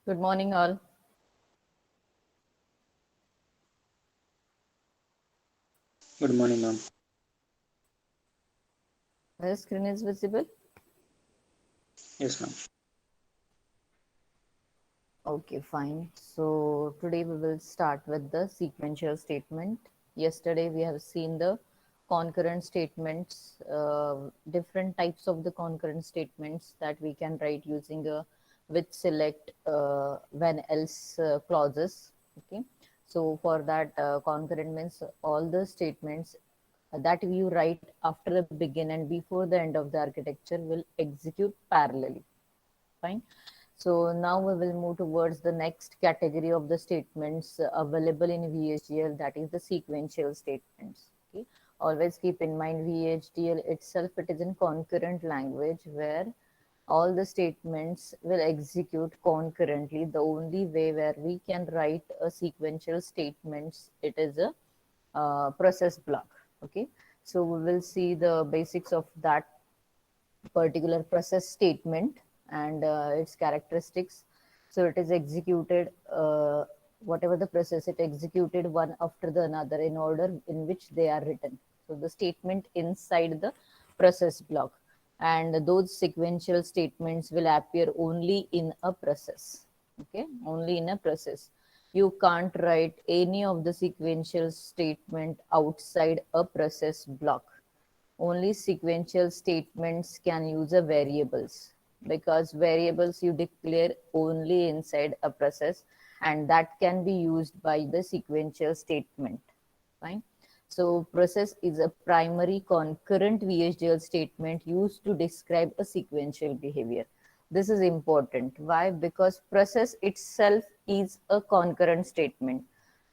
Good morning, all. Good morning, ma'am. The screen is visible. Yes, ma'am. Okay, fine. So today we will start with the sequential statement. Yesterday we have seen the concurrent statements, different types of the concurrent statements that we can write using a with select when else clauses. Okay, so for that concurrent means all the statements that you write after the begin and before the end of the architecture will execute parallelly. Fine. So now we will move towards the next category of the statements available in VHDL, that is the sequential statements. Okay. Always keep in mind VHDL itself, it is in concurrent language where all the statements will execute concurrently. The only way where we can write a sequential statements, it is a process block. Okay. So we will see the basics of that particular process statement and its characteristics. So it is executed, whatever the process, it executed one after the another in order in which they are written. So the statement inside the process block, and those sequential statements will appear only in a process. Okay, only in a process. You can't write any of the sequential statement outside a process block. Only sequential statements can use a variables, because variables you declare only inside a process, and that can be used by the sequential statement. Fine. So process is a primary concurrent VHDL statement used to describe a sequential behavior. This is important. Why? Because process itself is a concurrent statement.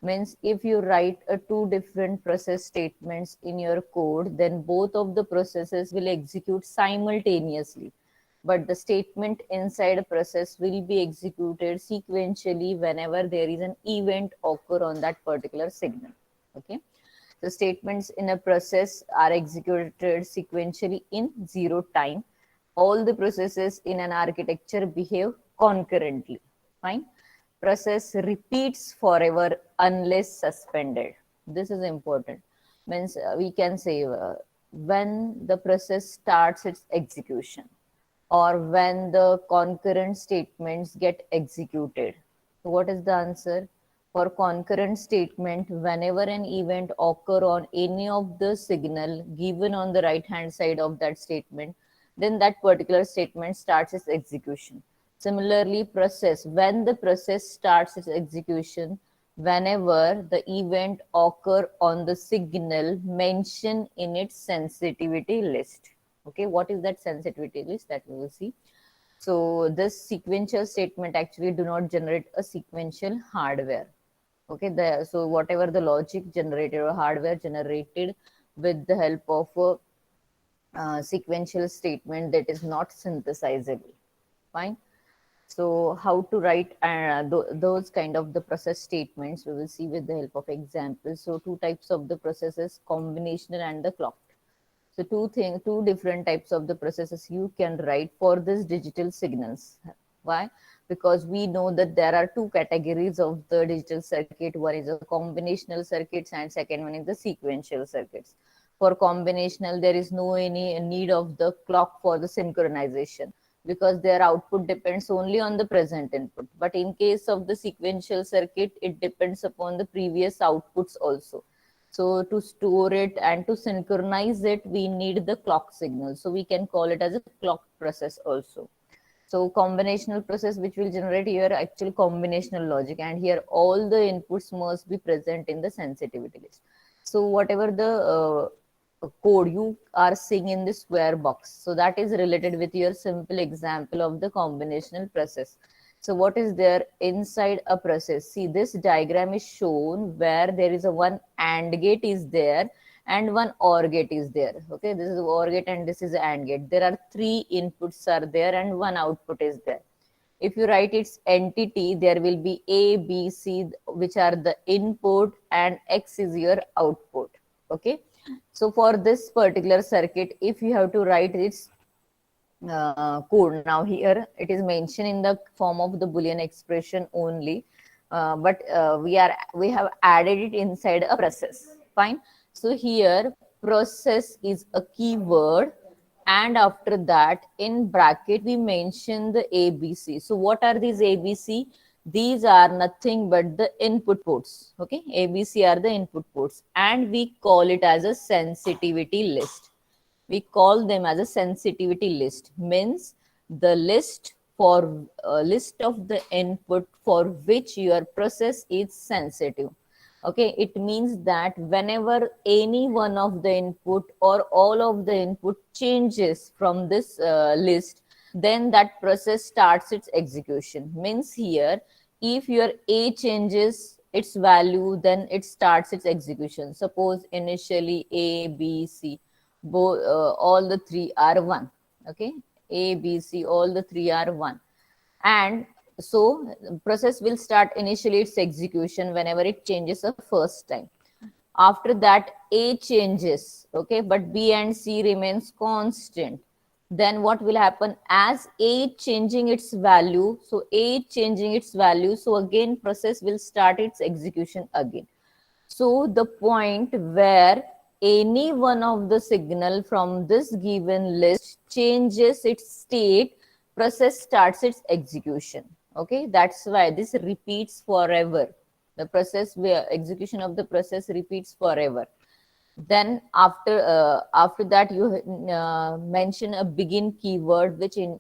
Means if you write a two different process statements in your code, then both of the processes will execute simultaneously, but the statement inside a process will be executed sequentially whenever there is an event occur on that particular signal. Okay, the statements in a process are executed sequentially in zero time. All the processes in an architecture behave concurrently. Fine. Process repeats forever unless suspended. This is important. Means we can say when the process starts its execution, or when the concurrent statements get executed. So what is the answer? For concurrent statement, whenever an event occur on any of the signal given on the right hand side of that statement, then that particular statement starts its execution. Similarly, process, when the process starts its execution, whenever the event occur on the signal mentioned in its sensitivity list. Okay, what is that sensitivity list, that we will see. So this sequential statement actually do not generate a sequential hardware. Okay, so whatever the logic generated or hardware generated with the help of a sequential statement, that is not synthesizable. Fine. So how to write those kind of the process statements, we will see with the help of examples. So two types of the processes, combinational and the clocked. So two different types of the processes you can write for this digital signals. Why? Because we know that there are two categories of the digital circuit. One is a combinational circuits and second one is the sequential circuits. For combinational, there is no any need of the clock for the synchronization, because their output depends only on the present input. But in case of the sequential circuit, it depends upon the previous outputs also. So to store it and to synchronize it, we need the clock signal. So we can call it as a clock process also. So combinational process, which will generate here actual combinational logic, and here all the inputs must be present in the sensitivity list. So whatever the code you are seeing in the square box, so that is related with your simple example of the combinational process. So what is there inside a process? See, this diagram is shown where there is a one AND gate is there and one OR gate is there. Okay, this is OR gate and this is AND gate. There are three inputs are there and one output is there. If you write its entity, there will be A, B, C, which are the input, and X is your output. Okay, so for this particular circuit, if you have to write its code. Now here it is mentioned in the form of the Boolean expression only, but we have added it inside a process. Fine. So here process is a keyword, and after that in bracket we mention the ABC. So what are these ABC? These are nothing but the input ports. Okay, ABC are the input ports, and we call it as a sensitivity list. We call them as a sensitivity list, means the list for list of the input for which your process is sensitive. Okay, it means that whenever any one of the input or all of the input changes from this list, then that process starts its execution. Means here, if your A changes its value, then it starts its execution. Suppose initially A, B, C, both all the three are one. Okay, A, B, C, all the three are one, and so process will start initially its execution whenever it changes a first time. After that A changes, okay, but B and C remains constant. Then what will happen, as A changing its value, so A changing its value, so again process will start its execution again. So the point where any one of the signal from this given list changes its state, process starts its execution. Okay, that's why this repeats forever. The process where execution of the process repeats forever. Then after that you mention a begin keyword which in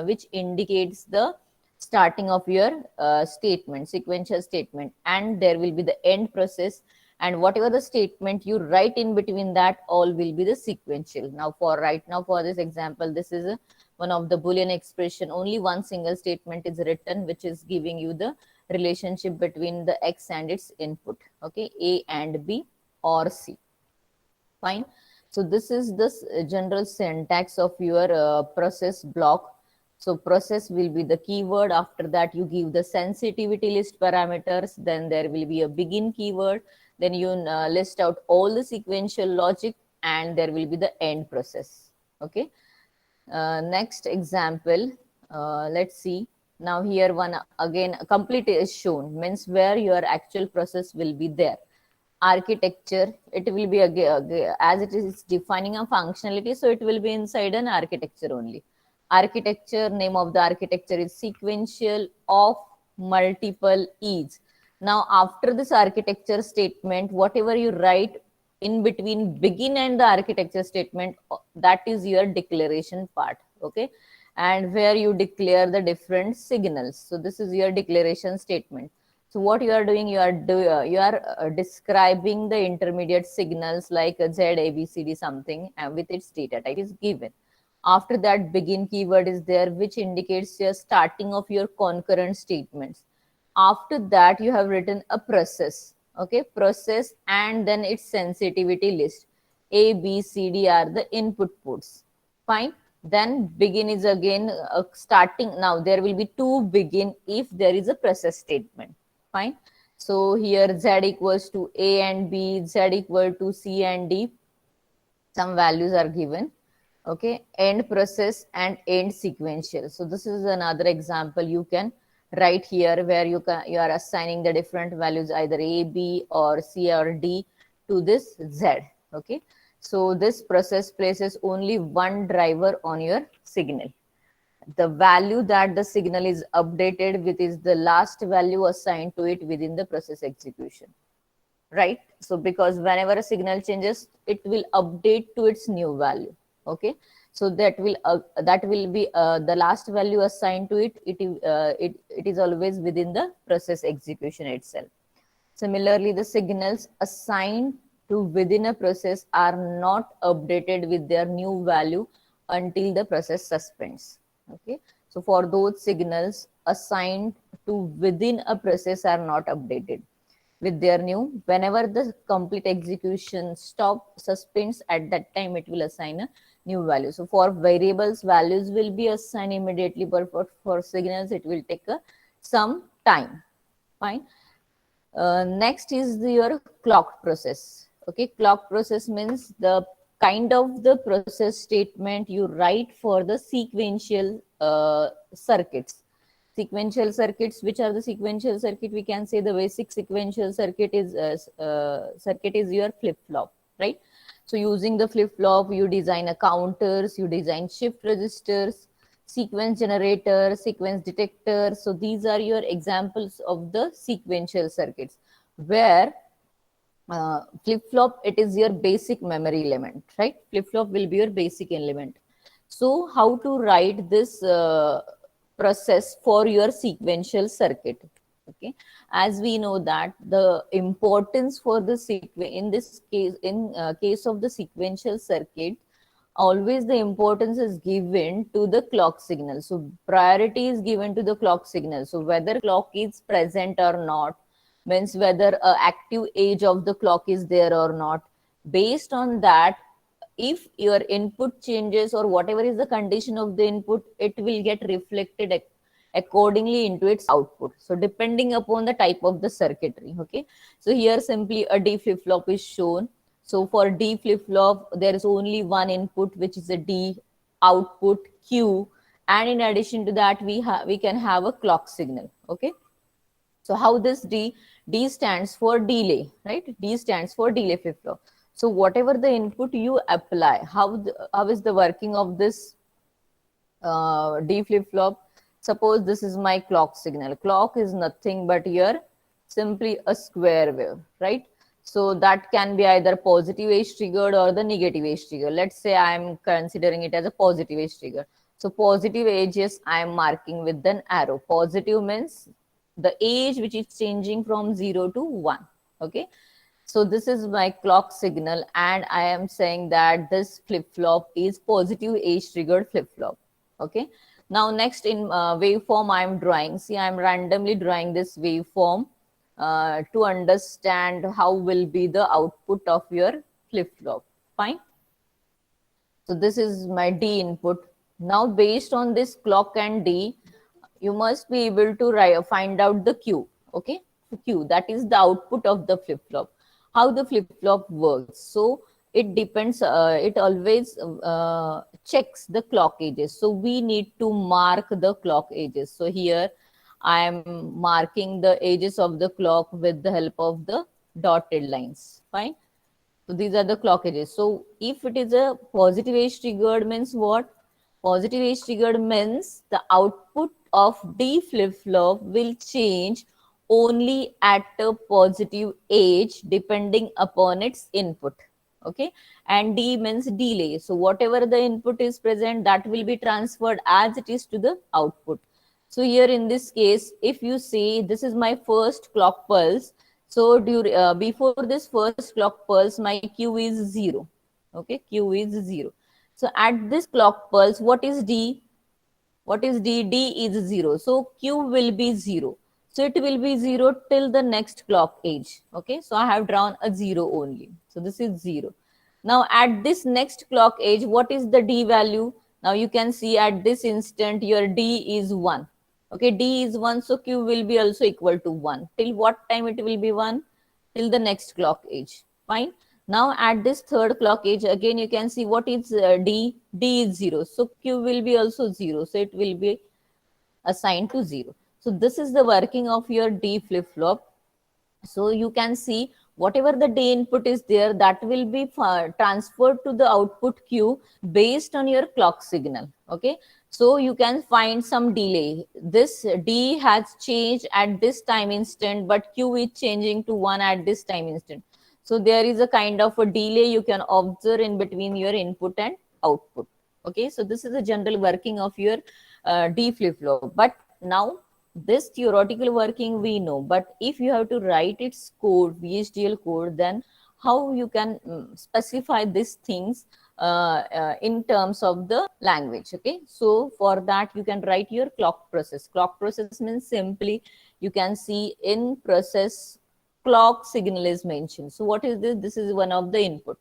which indicates the starting of your statement, sequential statement, and there will be the end process, and whatever the statement you write in between that, all will be the sequential. Now for right now for this example, this is one of the Boolean expression. Only one single statement is written which is giving you the relationship between the X and its input. Okay, A and B or C. Fine. So this is this general syntax of your process block. So process will be the keyword. After that, you give the sensitivity list parameters. Then there will be a begin keyword. Then you list out all the sequential logic, and there will be the end process. Okay. Next example, let's see. Now here one again complete is shown, means where your actual process will be there. Architecture, it will be as it is defining a functionality, so it will be inside an architecture only. Architecture, name of the architecture is sequential of multiple ease. Now after this architecture statement, whatever you write in between begin and the architecture statement, that is your declaration part. Okay, and where you declare the different signals. So this is your declaration statement. So what you are doing, you are describing the intermediate signals like a Z, A, B, C, D something, and with its data type is given. After that, begin keyword is there, which indicates your starting of your concurrent statements. After that, you have written a process. Okay, process, and then its sensitivity list. A, B, C, D are the input ports. Fine. Then begin is again starting. Now there will be two begin if there is a process statement. Fine. So here Z equals to A and B, Z equal to C and D. Some values are given. Okay, end process and end sequential. So this is another example you can write here, where you are assigning the different values, either A, B or C or D, to this Z. Okay, so this process places only one driver on your signal. The value that the signal is updated with is the last value assigned to it within the process execution. Right, so because whenever a signal changes, it will update to its new value. Okay, so that will be the last value assigned to it. It is always within the process execution itself. Similarly, the signals assigned to within a process are not updated with their new value until the process suspends. Okay, so for those signals assigned to within a process are not updated with their new. Whenever the complete execution stop suspends, at that time it will assign a new value. So for variables, values will be assigned immediately, but for signals it will take some time. Fine. Next is your clock process. Okay, clock process means the kind of the process statement you write for the sequential circuits. Sequential circuits, which are the sequential circuit? We can say the basic sequential circuit is your flip flop, right? So using the flip flop, you design a counters, you design shift registers, sequence generator, sequence detector. So these are your examples of the sequential circuits, where flip flop, it is your basic memory element, right? Flip flop will be your basic element. So how to write this process for your sequential circuit? Okay, as we know that the importance for the in this case, in case of the sequential circuit, always the importance is given to the clock signal. So priority is given to the clock signal. So whether clock is present or not, means whether a active age of the clock is there or not. Based on that, if your input changes or whatever is the condition of the input, it will get reflected accordingly into its output. So depending upon the type of the circuitry. Okay, so here simply a D flip flop is shown. So for D flip flop, there is only one input, which is a D, output Q, and in addition to that, we can have a clock signal. Okay, so how this D stands for delay, right? D stands for delay flip flop. So whatever the input you apply, how is the working of this D flip flop? Suppose this is my clock signal. Clock is nothing but here simply a square wave, right? So that can be either positive age triggered or the negative age trigger. Let's say I'm considering it as a positive age trigger. So positive ages I am marking with an arrow. Positive means the age which is changing from 0 to 1. Okay, so this is my clock signal, and I am saying that this flip flop is positive age triggered flip flop. Okay, now next in waveform I am drawing. See, I am randomly drawing this waveform to understand how will be the output of your flip flop. Fine. So this is my D input. Now based on this clock and D, you must be able to find out the Q. Okay, Q, that is the output of the flip flop. How the flip flop works? So it depends. It always checks the clock edges. So we need to mark the clock edges. So here I am marking the edges of the clock with the help of the dotted lines. Fine. So these are the clock edges. So if it is a positive age triggered, means what? Positive age triggered means the output of D flip flop will change only at a positive age depending upon its input. Okay, and D means delay. So whatever the input is present, that will be transferred as it is to the output. So here in this case, if you see, this is my first clock pulse. So before this first clock pulse, my Q is 0. Okay, Q is 0. So at this clock pulse, what is D? What is D? D is 0. So Q will be 0. So it will be 0 till the next clock age. Okay, so I have drawn a 0 only. So this is 0. Now at this next clock age, what is the D value? Now you can see at this instant your D is 1. Okay, D is 1, so Q will be also equal to 1. Till what time it will be 1? Till the next clock age. Fine. Now at this third clock age, again you can see what is D. D is 0. So Q will be also 0. So it will be assigned to 0. So this is the working of your D flip flop. So you can see whatever the D input is there, that will be transferred to the output Q based on your clock signal. Okay, so you can find some delay. This D has changed at this time instant, but Q is changing to 1 at this time instant. So there is a kind of a delay you can observe in between your input and output. Okay, so this is the general working of your D flip flop. But now this theoretical working we know, but if you have to write its code, VHDL code, then how you can specify these things in terms of the language. Okay, so for that you can write your clock process. Clock process means simply you can see in process clock signal is mentioned. So what is this? This is one of the input.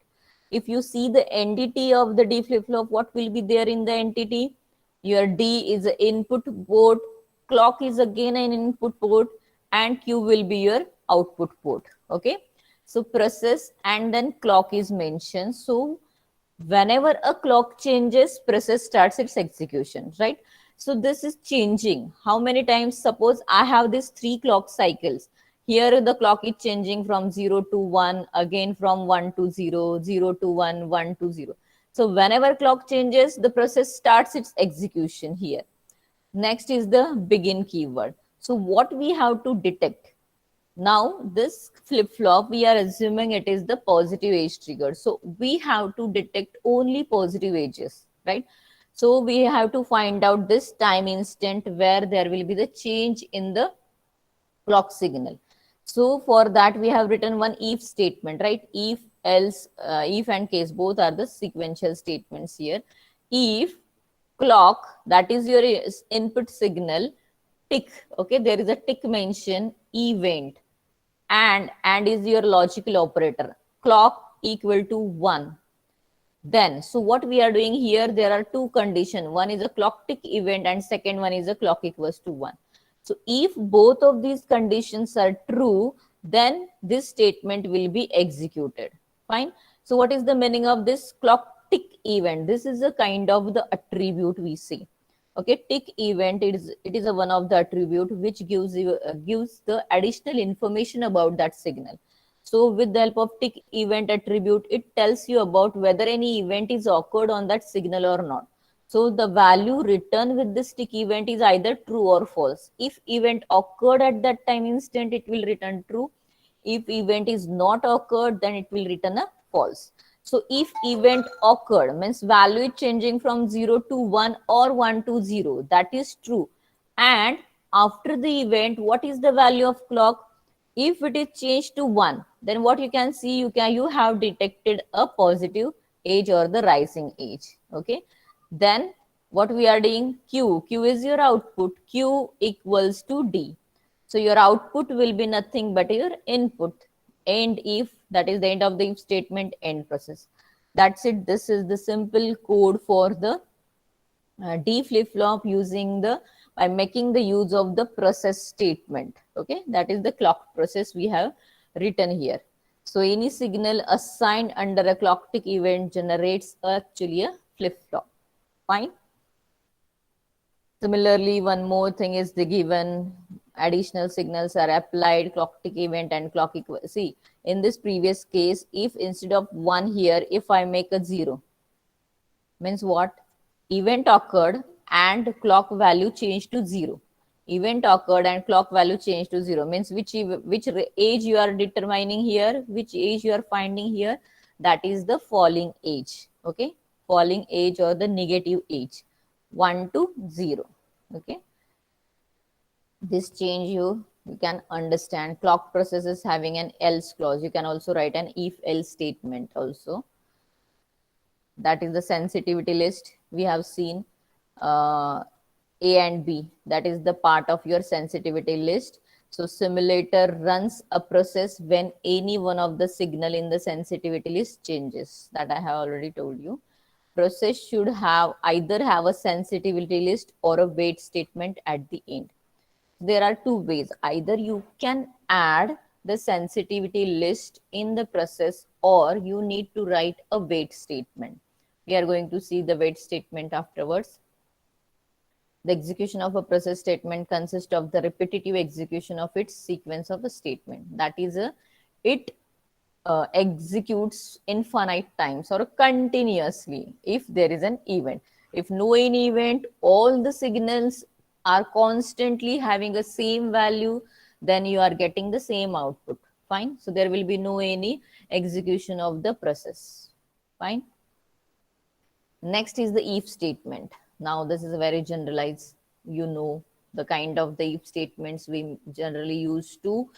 If you see the entity of the D flip flop, what will be there in the entity? Your D is the input port, clock is again an input port, and Q will be your output port. Okay, so process and then clock is mentioned. So Whenever a clock changes, process starts its execution, right? So this is changing. How many times? Suppose I have these 3 clock cycles. Here the clock is changing from 0 to 1, again from 1 to 0, 0 to 1, 1 to 0. So whenever clock changes, the process starts its execution here. Next is the begin keyword. So what we have to detect? Now this flip-flop, we are assuming it is the positive age trigger. So we have to detect only positive ages, right? So we have to find out this time instant where there will be the change in the clock signal. So for that we have written one if statement, right? If, else, if and case, both are the sequential statements here. If clock, that is your input signal, tick, okay, there is a tick mention, event, and is your logical operator, clock equal to 1. Then, so what we are doing here, there are two conditions. One is a clock tick event and second one is a clock equals to 1. So if both of these conditions are true, then this statement will be executed. Fine. So what is the meaning of this clock tick event? This is a kind of the attribute we see. Okay, tick event, it is a one of the attribute which gives you gives the additional information about that signal. So with the help of tick event attribute, it tells you about whether any event is occurred on that signal or not. So the value returned with this tick event is either true or false. If event occurred at that time instant, it will return true. If event is not occurred, then it will return a false. So if event occurred means value is changing from 0 to 1 or 1 to 0, that is true. And after the event, what is the value of clock? If it is changed to 1, then what you can see, you have detected a positive age or the rising age. Okay, then what we are doing, q is your output, q equals to d. So your output will be nothing but your input. End if, that is the end of the if statement, end process. That's it. This is the simple code for the D flip flop using the, by making the use of the process statement. Okay, that is the clock process we have written here. So any signal assigned under a clock tick event generates actually a flip flop. Fine. Similarly, one more thing is the given additional signals are applied, clock tick event and clock equal. See, in this previous case, if instead of 1 here, if I make a 0, means what? Event occurred and clock value changed to 0. Event occurred and clock value changed to 0 means which age you are determining here, which age you are finding here, that is the falling age. Okay, falling age or the negative age, 1 to 0. Okay, this change you can understand. Clock process is having an else clause. You can also write an if else statement also. That is the sensitivity list we have seen. A and B, that is the part of your sensitivity list. So simulator runs a process when any one of the signal in the sensitivity list changes. That I have already told you. Process should have either have a sensitivity list or a wait statement at the end. There are two ways. Either you can add the sensitivity list in the process or you need to write a wait statement. We are going to see the wait statement afterwards. The execution of a process statement consists of the repetitive execution of its sequence of a statement. That is, it executes infinite times or continuously if there is an event. If no any event, all the signals are constantly having a same value, then you are getting the same output. Fine. So there will be no any execution of the process. Fine. Next is the if statement. Now this is a very generalized, the kind of the if statements we generally use to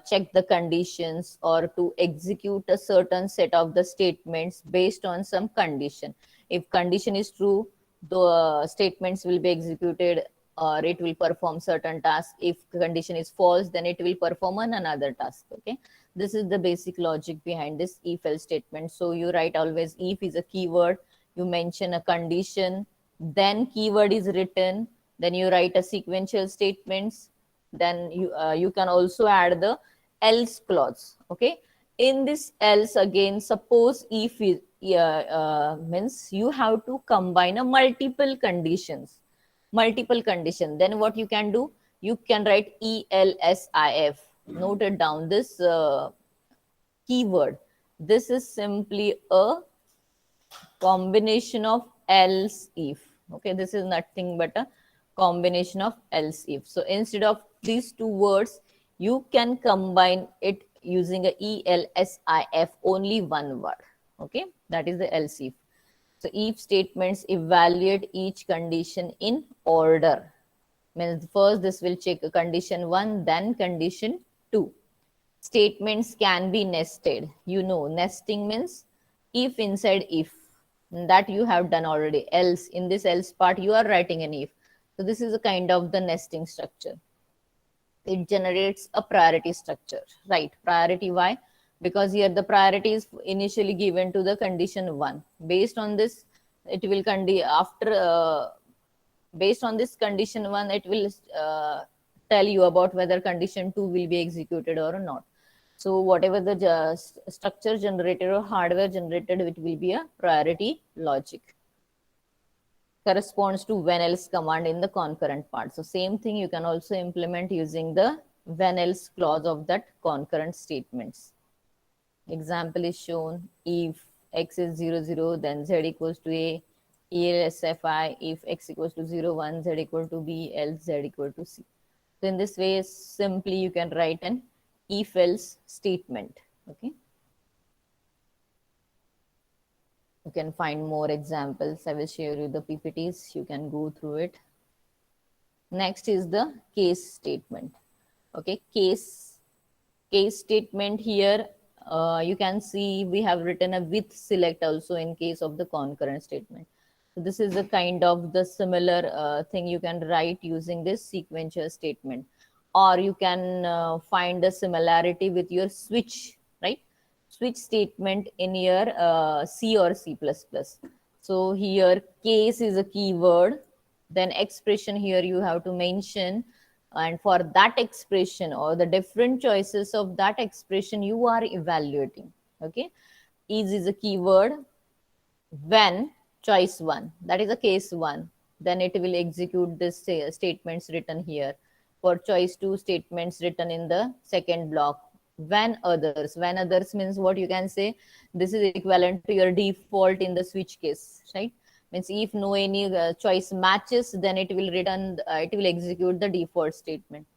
check the conditions or to execute a certain set of the statements based on some condition. If condition is true, the statements will be executed or it will perform certain task. If condition is false, then it will perform another task. Okay, this is the basic logic behind this if else statement. So you write always if is a keyword, you mention a condition, then keyword is written, then you write a sequential statements, then you can also add the else clause. Okay, in this else, again, suppose if is means you have to combine a multiple conditions. Multiple condition. Then what you can do? You can write ELSIF. Note it down. This keyword. This is simply a combination of else if. Okay, this is nothing but a combination of else if. So instead of these two words, you can combine it using a ELSIF, only one word. Okay, that is the else if. So if statements evaluate each condition in order. Means first this will check condition 1, then condition 2. Statements can be nested. You know, nesting means if inside if. That you have done already. Else, in this else part, you are writing an if. So this is a kind of the nesting structure. It generates a priority structure, right? Priority, why? Because here the priority is initially given to the condition 1. Based on this, it will based on this condition 1, it will tell you about whether condition 2 will be executed or not. So whatever the structure generated or hardware generated, it will be a priority logic. Corresponds to when else command in the concurrent part. So same thing you can also implement using the when else clause of that concurrent statements. Example is shown. If x is 0, 0, then z equals to a. ELSFI, if x equals to 0, 1, z equal to b, else z equal to c. So in this way, simply you can write an if else statement. Okay. You can find more examples. I will share you the PPTs. You can go through it. Next is the case statement. Okay, case statement here. You can see we have written a with select also in case of the concurrent statement. So this is a kind of the similar thing you can write using this sequential statement, or you can find a similarity with your switch, right? Switch statement in your C or C++. So here case is a keyword, then expression here you have to mention, and for that expression or the different choices of that expression you are evaluating. Okay, is a keyword, when choice 1, that is a case 1, then it will execute this statements written here. For choice 2, statements written in the second block. When others means what? You can say this is equivalent to your default in the switch case, right? Means if no any choice matches, then it will execute the default statement.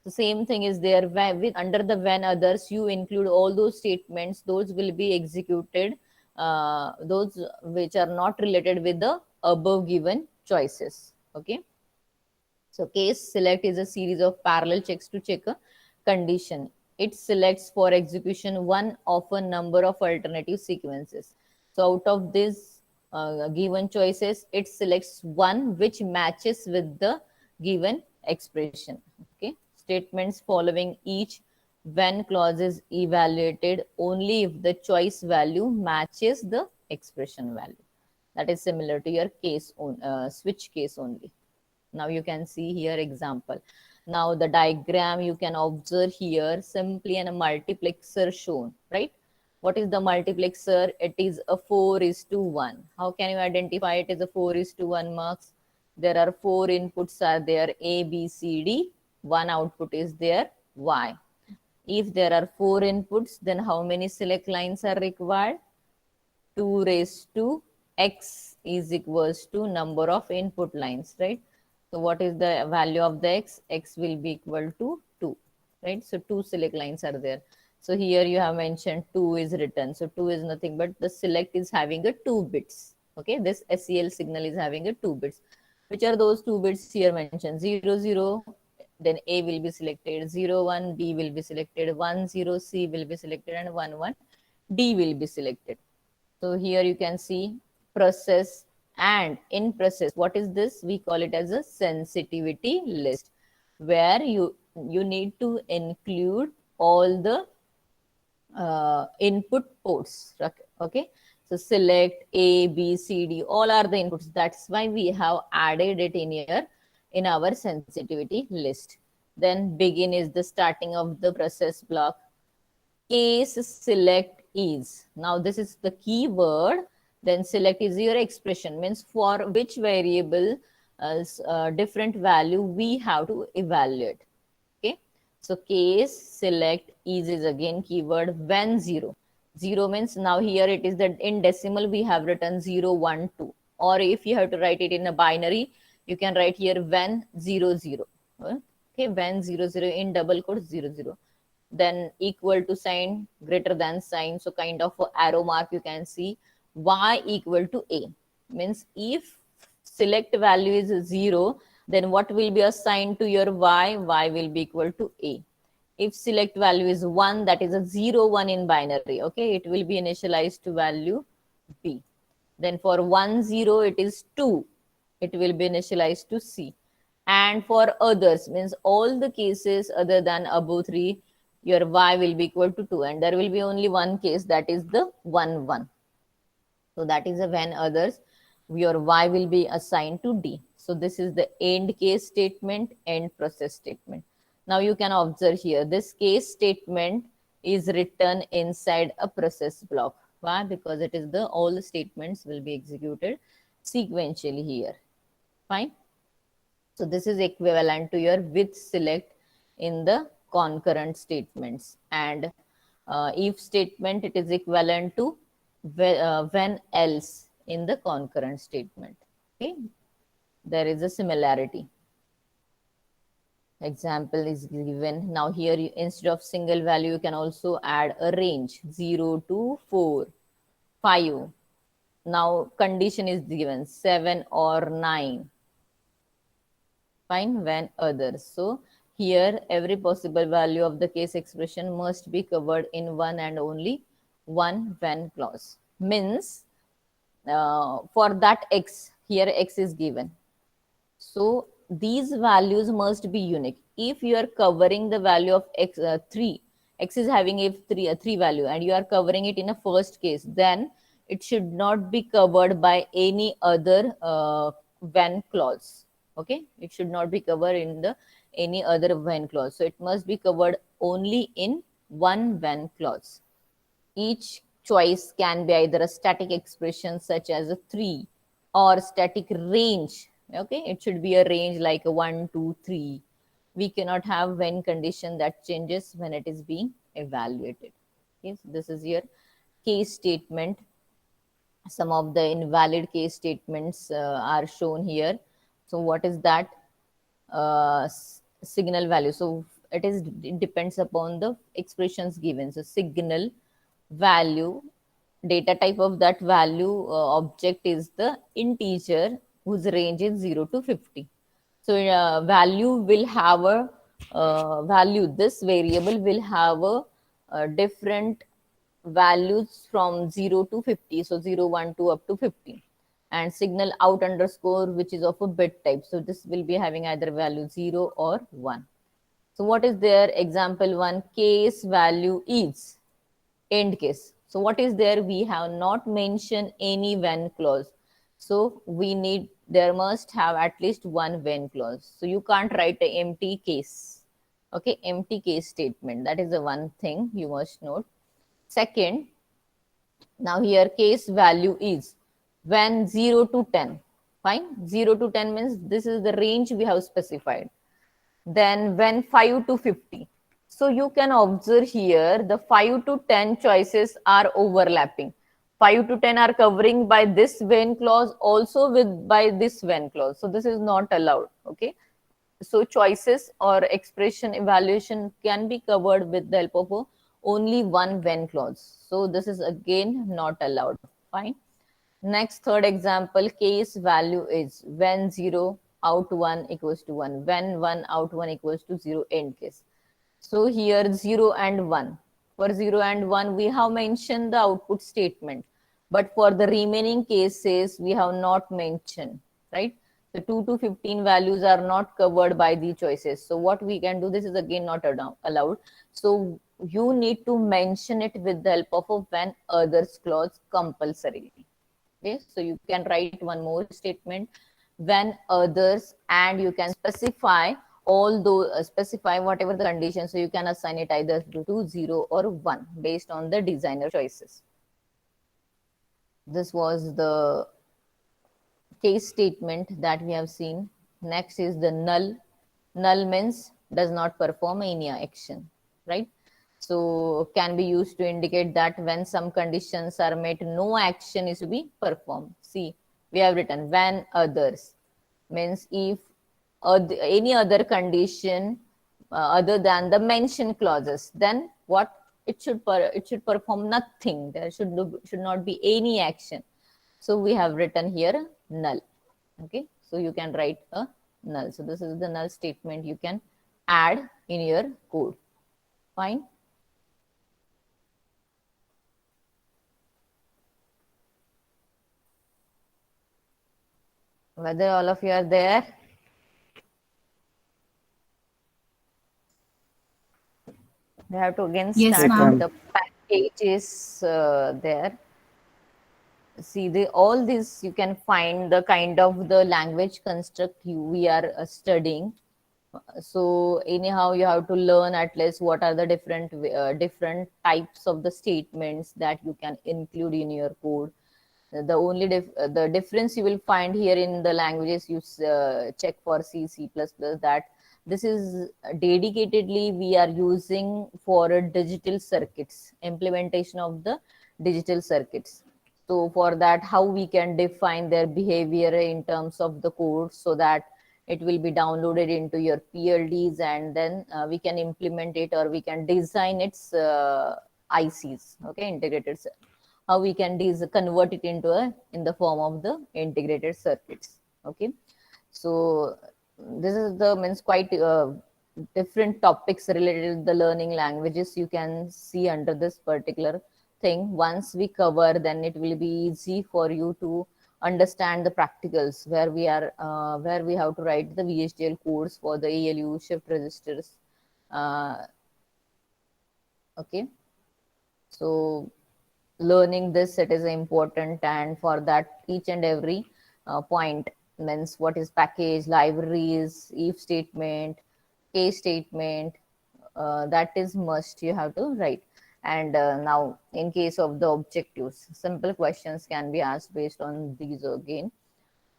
The same thing is there with under the when others, you include all those statements, those will be executed, those which are not related with the above given choices. Okay. So case select is a series of parallel checks to check a condition. It selects for execution one of a number of alternative sequences. So out of these given choices, it selects one which matches with the given expression. Okay. Statements following each when clause is evaluated only if the choice value matches the expression value. That is similar to your case switch case only. Now you can see here example. Now the diagram you can observe here, simply a multiplexer shown, right? What is the multiplexer? It is a 4:1. How can you identify it as a 4:1 marks? There are 4 inputs are there, A, B, C, D. One output is there, Y. If there are 4 inputs, then how many select lines are required? 2 raised to x is equals to number of input lines, right? So what is the value of the x? X will be equal to 2, right? So 2 select lines are there. So here you have mentioned 2 is written. So 2 is nothing but the select is having a 2 bits. Okay, this SEL signal is having a 2 bits. Which are those 2 bits here mentioned? 0, 0, then A will be selected, 0, 1, B will be selected, 1, 0, C will be selected, and 1, 1, D will be selected. So here you can see process, and in process, what is this? We call it as a sensitivity list, where you need to include all the input ports. Okay, so select A, B, C, D, all are the inputs. That's why we have added it in here in our sensitivity list. Then begin is the starting of the process block. Case select is. Now this is the keyword Then select is your expression, means for which variable different value we have to evaluate. Okay, so case select is again keyword when 0. 0 means now here it is that in decimal we have written 0 1 2, or if you have to write it in a binary, you can write here when 0 0. Okay, when 0 0 in double quote 0 0, then equal to sign, greater than sign, so kind of a arrow mark you can see. Y equal to a means if select value is 0, then what will be assigned to your y? Y will be equal to a. If select value is 1, that is a 0 1 in binary, okay, it will be initialized to value b. Then for 1 0 it is 2, it will be initialized to c. And for others, means all the cases other than above 3, your y will be equal to 2, and there will be only one case, that is the 1 1. So that is a when others, your y will be assigned to d. So this is the end case statement, end process statement. Now you can observe here, this case statement is written inside a process block. Why? Because it is the all the statements will be executed sequentially here. Fine. So this is equivalent to your with select in the concurrent statements, and if statement, it is equivalent to when else in the concurrent statement. Okay, there is a similarity. Example is given. Now here instead of single value you can also add a range 0 to 4, 5. Now condition is given 7 or 9. Fine, when others. So here every possible value of the case expression must be covered in one and only one when clause. Means for that x, here x is given. So these values must be unique. If you are covering the value of x 3, x is having a 3 value, and you are covering it in a first case, then it should not be covered by any other when clause. Okay, it should not be covered in the any other when clause. So it must be covered only in one when clause. Each choice can be either a static expression such as a 3 or static range. Okay, it should be a range like a 1 2 3. We cannot have when condition that changes when it is being evaluated. Okay, so this is your case statement. Some of the invalid case statements are shown here. So what is that? Signal value. So it depends upon the expressions given. So signal value, data type of that value object is the integer whose range is 0 to 50. So value will have a value, this variable will have a different values from 0 to 50. So 0 1 2 up to 50. And signal out underscore, which is of a bit type, so this will be having either value 0 or 1. So what is there? Example 1, case value is end case. So what is there? We have not mentioned any when clause. So we need, there must have at least one when clause. So you can't write an empty case. Okay, empty case statement. That is the one thing you must note. Second, now here case value is when 0 to 10. Fine, 0 to 10 means this is the range we have specified. Then when 5 to 50. So you can observe here the 5 to 10 choices are overlapping. 5 to 10 are covering by this when clause, also with by this when clause. So this is not allowed. Okay. So choices or expression evaluation can be covered with the help of only one when clause. So this is again not allowed. Fine. Next, third example, case value is when 0 out 1 equals to 1, when 1 out 1 equals to 0, end case. So here 0 and 1. For 0 and 1, we have mentioned the output statement. But for the remaining cases, we have not mentioned, right? The 2 to 15 values are not covered by the choices. So what we can do, this is again not allowed. So you need to mention it with the help of a when others clause compulsorily. Okay, so you can write one more statement when others, and you can specify all those specify whatever the condition. So you can assign it either to 0 or 1 based on the designer choices. This was the case statement that we have seen. Next is the null. Null means does not perform any action, right? So can be used to indicate that when some conditions are met, no action is to be performed. See, we have written when others means if any other condition other than the mentioned clauses, then what it should perform nothing. There should not be any action. So we have written here null. Okay, so you can write a null. So this is the null statement you can add in your code. Fine. Whether all of you are there? We have to again Yes, start Yes, with ma'am. ma'am. the packages there. See, all this you can find the kind of the language construct we are studying. So anyhow, you have to learn at least what are the different types of the statements that you can include in your code. The only the difference you will find here in the languages you check for C, C++, that this is dedicatedly we are using for a digital circuits, implementation of the digital circuits. So for that, how we can define their behavior in terms of the code so that it will be downloaded into your PLDs, and then we can implement it, or we can design its ICs, okay, integrated, how we can convert it into a in the form of the integrated circuits. Okay, so this is the means quite different topics related to the learning languages you can see under this particular thing. Once we cover, then it will be easy for you to understand the practicals where where we have to write the VHDL codes for the ALU shift registers. uh, okay, so learning this, it is important, and for that each and every point means what is package, libraries, if statement, case statement, that is must you have to write. And now in case of the objectives, simple questions can be asked based on these again.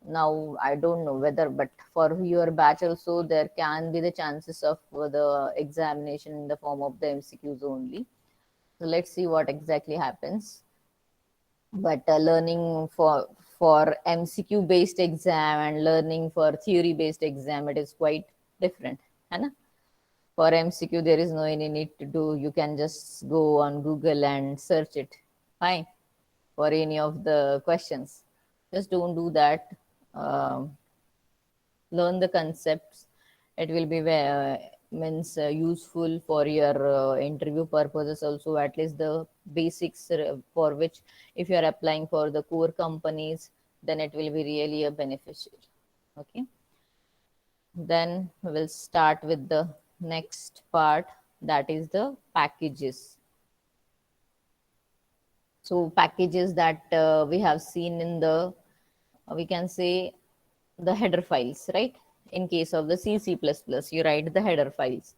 Now I don't know whether, but for your batch also there can be the chances of the examination in the form of the MCQs only. So let's see what exactly happens. But learning for MCQ based exam and learning for theory based exam, it is quite different, है ना? For MCQ there is no any need to do, you can just go on Google and search it, fine, for any of the questions. Just don't do that. Learn the concepts. It will be means useful for your interview purposes also, at least the basics for which if you are applying for the core companies, then it will be really a beneficial. Okay, then we will start with the next part, that is the packages. So packages that we have seen in the we can say the header files, right? In case of the C, C++, you write the header files,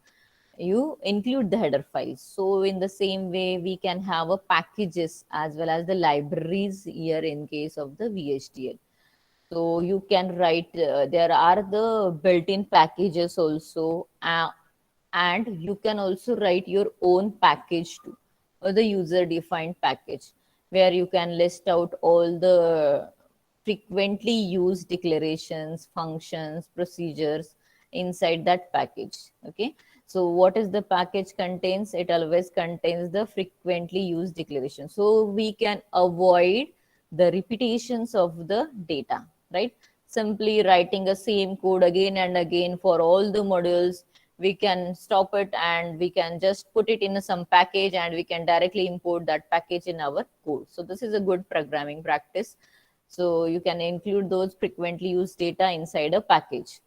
you include the header files. So in the same way, we can have a packages as well as the libraries here in case of the VHDL. So you can write, there are the built-in packages also, and you can also write your own package too, or the user-defined package, where you can list out all the frequently used declarations, functions, procedures inside that package. Okay, so what is the package contains? It always contains the frequently used declaration, so we can avoid the repetitions of the data, right? Simply writing a same code again and again for all the modules, we can stop it and we can just put it in some package, and we can directly import that package in our code. So this is a good programming practice. So you can include those frequently used data inside a package.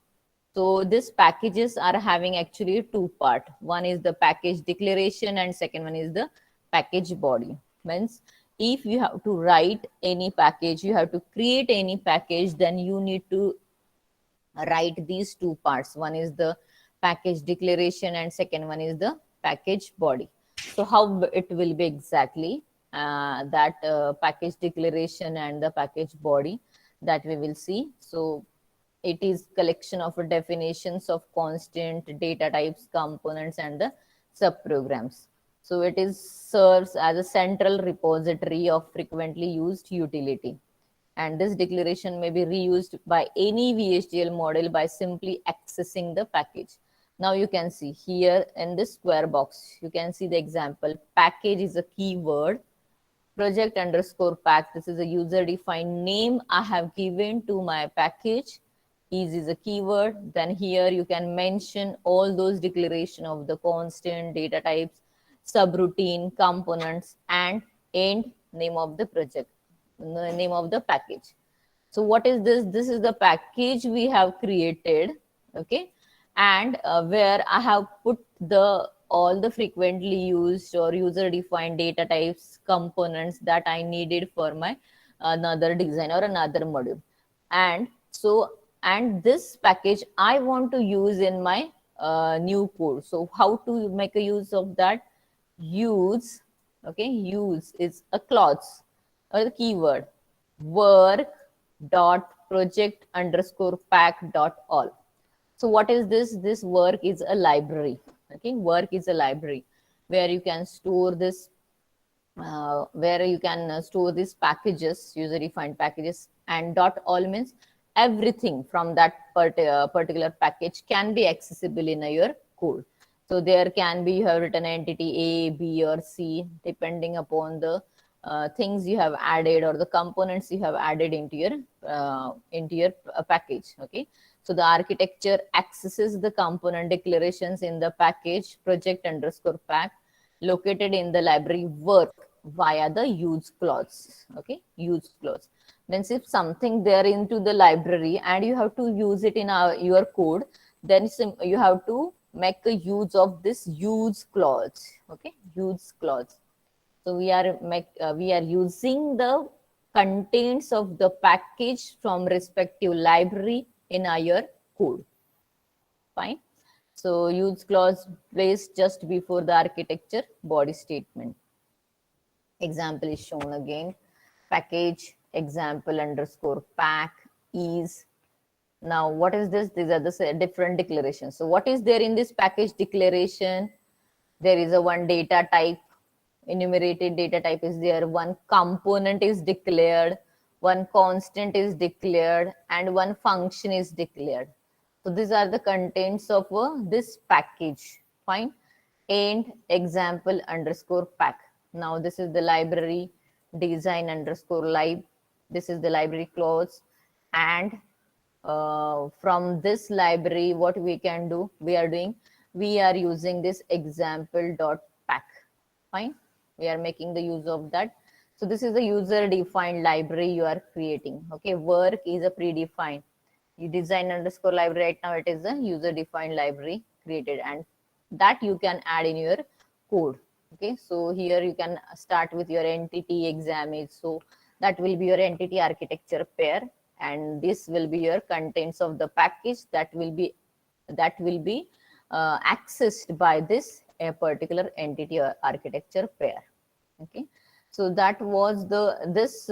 So these packages are having actually two part. One is the package declaration and second one is the package body. Means if you have to write any package, you have to create any package, then you need to write these two parts. One is the package declaration and second one is the package body. So how it will be exactly? that package declaration and the package body that we will see. So it is collection of definitions of constant data types, components, and the subprograms. So it is serves as a central repository of frequently used utility. And this declaration may be reused by any VHDL model by simply accessing the package. Now you can see here in this square box, you can see the example. Package is a keyword. Project underscore pack, this is a user defined name I have given to my package. Is a keyword. Then here you can mention all those declaration of the constant data types, subroutine, components, and end name of the project, the name of the package. So what is this? This is the package we have created, okay, and where I have put the all the frequently used or user defined data types, components that I needed for my another design or another module. And so, and this package I want to use in my new code. So how to make a use of that? Use, okay, use is a clause or the keyword work dot project underscore pack dot all. So what is this? This work is a library. Okay, work is a library where you can store this, where you can store these packages, user defined packages, and dot all means everything from that particular package can be accessible in your code. So there can be, you have written entity A, B, or C, depending upon the things you have added or the components you have added into your package. Okay, so the architecture accesses the component declarations in the package project underscore pack located in the library work via the use clause. Okay, use clause means if something there into the library and you have to use it in your code, then you have to make a use of this use clause. Okay, use clause. So we are using the contents of the package from respective library in our code. Fine. So use clause placed just before the architecture body statement. Example is shown again. Package example underscore pack is. Now what is this? These are the different declarations. So what is there in this package declaration? There is a one data type, enumerated data type is there, one component is declared, one constant is declared, and one function is declared. So these are the contents of this package. Fine. And example underscore pack. Now this is the library design underscore lib. This is the library clause. And from this library, what we can do, we are using this example dot pack. Fine. We are making the use of that. So this is the user defined library you are creating. Okay. Work is a predefined. You design underscore library right now, it is a user defined library created, and that you can add in your code. Okay, so here you can start with your entity exam is, so that will be your entity architecture pair, and this will be your contents of the package that will be accessed by this a particular entity or architecture pair. Okay, so that was this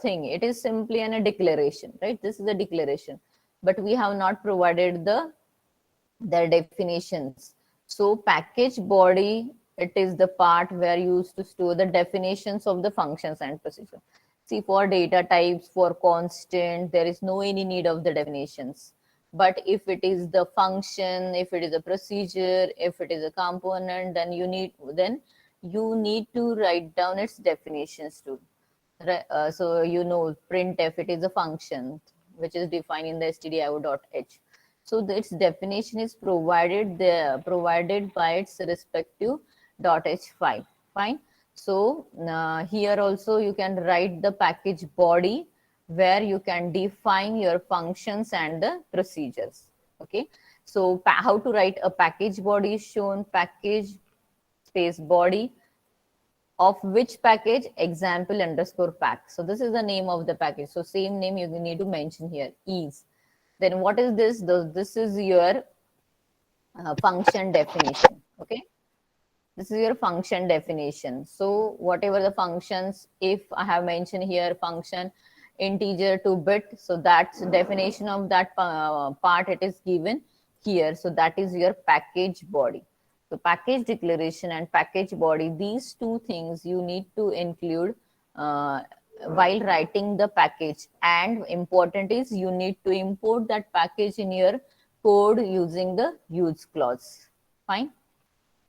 thing. It is simply a declaration, right? This is a declaration, but we have not provided their definitions. So package body, it is the part where you used to store the definitions of the functions and procedure. See, for data types, for constant, there is no any need of the definitions. But if it is the function, if it is a procedure, if it is a component, then you need to write down its definitions too. So printf, it is a function which is defined in the stdio.h. So its definition is provided by its respective .h file. Fine. So here also you can write the package body where you can define your functions and the procedures. Okay. So how to write a package body is shown. Package space body of which package? Example underscore pack. So this is the name of the package. So same name you need to mention here, is. Then what is this? This is your function definition. Okay. This is your function definition. So whatever the functions, if I have mentioned here function integer to bit, so that's definition of that part, it is given here. So that is your package body. So package declaration and package body, these two things you need to include uh, while writing the package. And important is you need to import that package in your code using the use clause. Fine.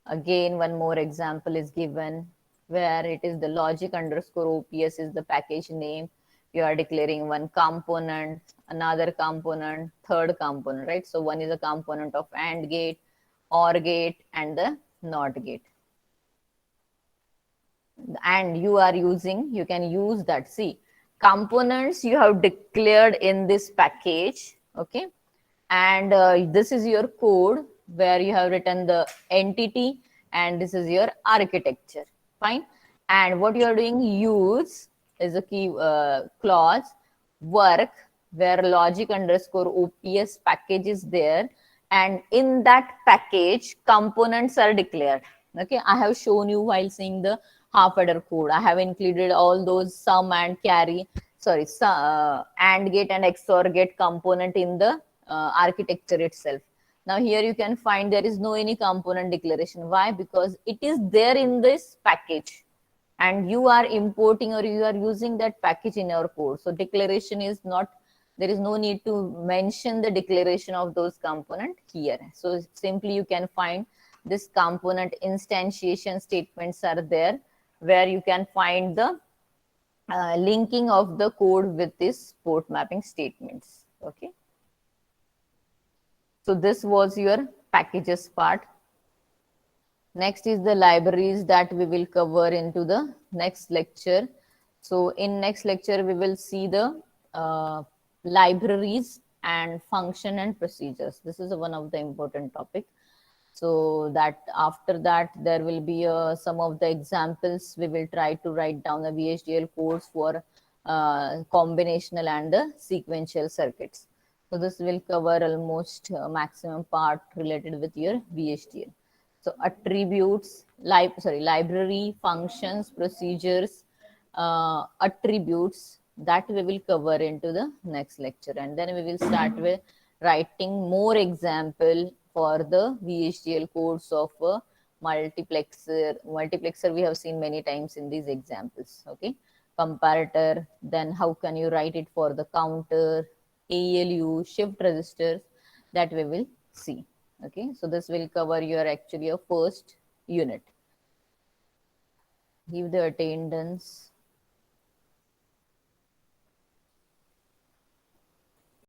Again, one more example is given where it is the logic underscore OPS is the package name. You are declaring one component, another component, third component, right? So one is a component of AND gate, OR gate, and the NOT gate. And you are using, you can use that. See, components you have declared in this package, okay? And this is your code where you have written the entity, and this is your architecture. Fine. And what you are doing, use is a key clause, work where logic underscore OPS package is there, and in that package components are declared. Okay, I have shown you while seeing the half adder code. I have included all those sum and carry, sorry, AND gate and XOR gate component in the architecture itself. Now here you can find there is no any component declaration. Why? Because it is there in this package, and you are importing or you are using that package in your code. So declaration is not, there is no need to mention the declaration of those component here. So simply you can find this component instantiation statements are there, where you can find the linking of the code with this port mapping statements. Okay. So this was your packages part. Next is the libraries that we will cover into the next lecture. So in next lecture, we will see the libraries and function and procedures. This is one of the important topic. So that after that, there will be some of the examples. We will try to write down the VHDL codes for combinational and the sequential circuits. So this will cover almost maximum part related with your VHDL. So attributes, library, functions, procedures, attributes, that we will cover into the next lecture. And then we will start with writing more example for the VHDL codes of a multiplexer. Multiplexer we have seen many times in these examples. Okay. Comparator, then how can you write it for the counter, ALU, shift registers, that we will see. Okay, so this will cover your actually your first unit. Give the attendance.